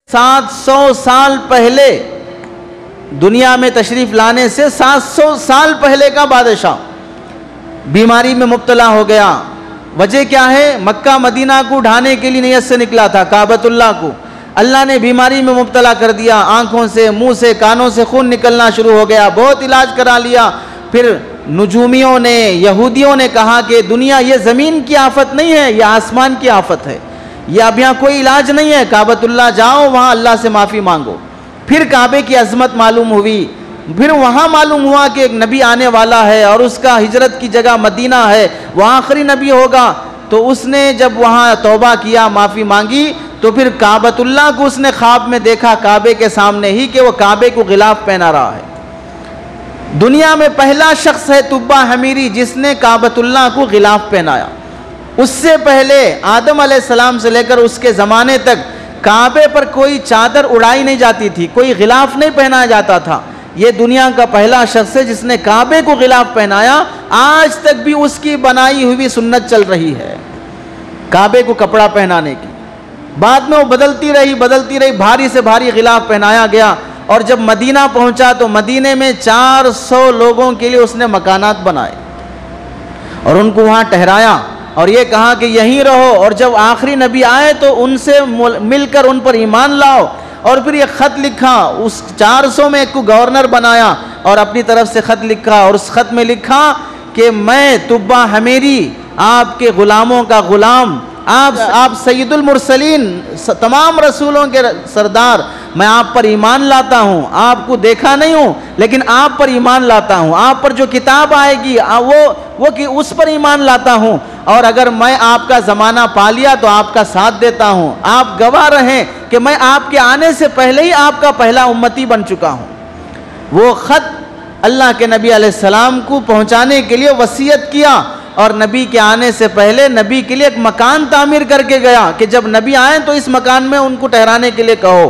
700 साल पहले दुनिया में तशरीफ़ लाने से 700 साल पहले का बादशाह बीमारी में मुब्तला हो गया। वजह क्या है? मक्का मदीना को ढाने के लिए नियत से निकला था, काबतुल्लाह को अल्लाह ने बीमारी में मुब्तला कर दिया। आँखों से, मुंह से, कानों से खून निकलना शुरू हो गया। बहुत इलाज करा लिया। फिर नुजूमियों ने, यहूदियों ने कहा कि दुनिया ये ज़मीन की आफत नहीं है, यह आसमान की आफत है, यह अब यहाँ कोई इलाज नहीं है। काबतुल्लाह जाओ, वहाँ अल्लाह से माफ़ी मांगो। फिर काबे की अजमत मालूम हुई। फिर वहाँ मालूम हुआ कि एक नबी आने वाला है और उसका हिजरत की जगह मदीना है, वह आखिरी नबी होगा। तो उसने जब वहाँ तौबा किया, माफ़ी मांगी, तो फिर काबतुल्लाह को उसने ख्वाब में देखा काबे के सामने ही कि वो काबे को गिलाफ पहना रहा है। दुनिया में पहला शख्स है तुब्बा हमीरी जिसने काबतुल्लाह को गिलाफ पहनाया। उससे पहले आदम अलैहिस्सलाम से लेकर उसके ज़माने तक काबे पर कोई चादर उड़ाई नहीं जाती थी, कोई गिलाफ नहीं पहनाया जाता था। ये दुनिया का पहला शख्स है जिसने काबे को गिलाफ पहनाया। आज तक भी उसकी बनाई हुई सुन्नत चल रही है काबे को कपड़ा पहनाने की। बाद में वो बदलती रही, भारी से भारी गिलाफ पहनाया गया। और जब मदीना पहुंचा तो मदीने में 400 लोगों के लिए उसने मकानात बनाए और उनको वहाँ ठहराया और ये कहा कि यहीं रहो, और जब आखिरी नबी आए तो उनसे मिलकर उन पर ईमान लाओ। और फिर ये ख़त लिखा, उस 400 में एक को गवर्नर बनाया और अपनी तरफ से ख़त लिखा, और उस ख़त में लिखा कि मैं तुब्बा हमीरी आपके ग़ुलामों का ग़ुलाम, आप सैयदुल मुरसलीन, तमाम रसूलों के सरदार, मैं आप पर ईमान लाता हूँ। आपको देखा नहीं हूँ लेकिन आप पर ईमान लाता हूँ। आप पर जो किताब आएगी वो कि उस पर ईमान लाता हूँ, और अगर मैं आपका ज़माना पा लिया तो आपका साथ देता हूँ। आप गवाह रहें कि मैं आपके आने से पहले ही आपका पहला उम्मती बन चुका हूँ। वो ख़त अल्लाह के नबी अलैहिस्सलाम को पहुँचाने के लिए वसीयत किया, और नबी के आने से पहले नबी के लिए एक मकान तामीर करके गया कि जब नबी आए तो इस मकान में उनको ठहराने के लिए कहो।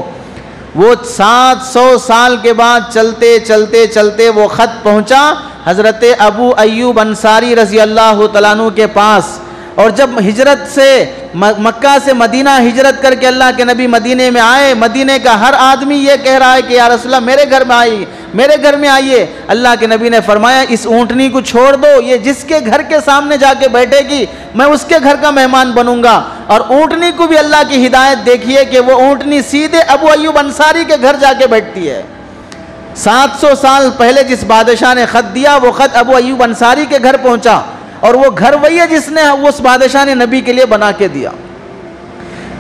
वो 700 साल के बाद चलते चलते चलते वो ख़त पहुँचा हज़रत अबू अय्यूब अंसारी रज़ी अल्लाह तआला अन्हु के पास। और जब हिजरत से मक्का से मदीना हिजरत करके अल्लाह के नबी मदीने में आए, मदीने का हर आदमी ये कह रहा है कि या रसूलल्लाह मेरे घर में आइए, मेरे घर में आइए। अल्लाह के नबी ने फरमाया इस ऊँटनी को छोड़ दो, ये जिसके घर के सामने जाके बैठेगी मैं उसके घर का मेहमान बनूंगा। और ऊँटनी को भी अल्लाह की हिदायत देखिए कि वो ऊँटनी सीधे अबू अय्यूब अंसारी के घर जाके बैठती है। 700 साल पहले जिस बादशाह ने ख़त दिया वो ख़त अबू अय्यूब अंसारी के घर पहुँचा, और वो घर वही है जिसने उस बादशाह ने नबी के लिए बना के दिया।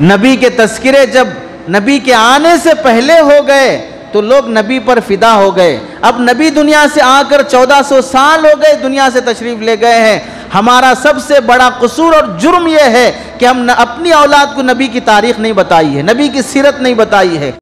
नबी के तस्किरे जब नबी के आने से पहले हो गए तो लोग नबी पर फिदा हो गए। अब नबी दुनिया से आकर 1400 साल हो गए, दुनिया से तशरीफ़ ले गए हैं। हमारा सबसे बड़ा कसूर और जुर्म यह है कि हम अपनी औलाद को नबी की तारीख़ नहीं बताई है, नबी की सीरत नहीं बताई है।